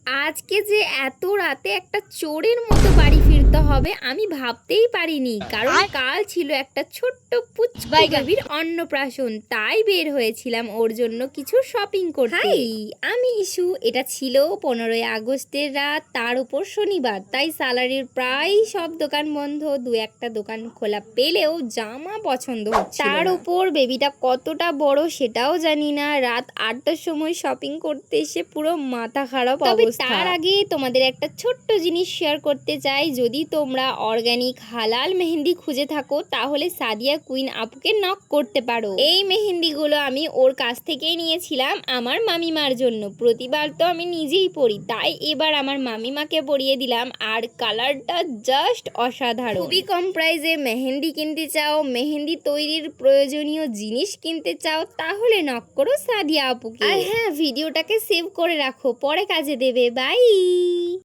আজকে যে এত রাতে একটা চোরের মতো বাড়ি ফিরতে হবে আমি ভাবতেই পারিনি, কারণ কাল ছিল একটা ছোট্ট পুচকু বেবির অন্নপ্রাশন। তাই বের হয়েছিলাম ওর জন্য কিছু শপিং করতে। আমি ইস্যু। এটা ছিল 15ই আগস্টের রাত, তার উপর শনিবার, তাই স্যালারির প্রায় সব দোকান বন্ধ, দু একটা দোকান খোলা পেলেও জামা পছন্দ হচ্ছে। তার উপর বেবিটা কতটা বড় সেটাও জানি না। রাত 8টার সময় শপিং করতে এসে পুরো মাথা খারাপ অবস্থা। তার আগে তোমাদের একটা ছোট্ট জিনিস শেয়ার করতে চাই। যদি তোমরা অর্গানিক হালাল মেহেন্দি খুঁজে থাকো তাহলে সাদিয়া কুইন আপুকে নক করতে পারো। এই মেহেন্দিগুলো আমি ওর কাছ থেকেই নিয়েছিলাম আমার মামিমার জন্য। প্রতিবার তো আমি নিজেই পরি, তাই এবার আমার মামিমাকে পরিয়ে দিলাম। আর কালারটা জাস্ট অসাধারণ। খুবই কম প্রাইসে মেহেন্দি কিনতে চাও, মেহেন্দি তৈরির প্রয়োজনীয় জিনিস কিনতে চাও, তাহলে নক করো সাদিয়া আপুকে। আর হ্যাঁ, ভিডিওটাকে সেভ করে রাখো, পরে কাজে দেবে। বাই।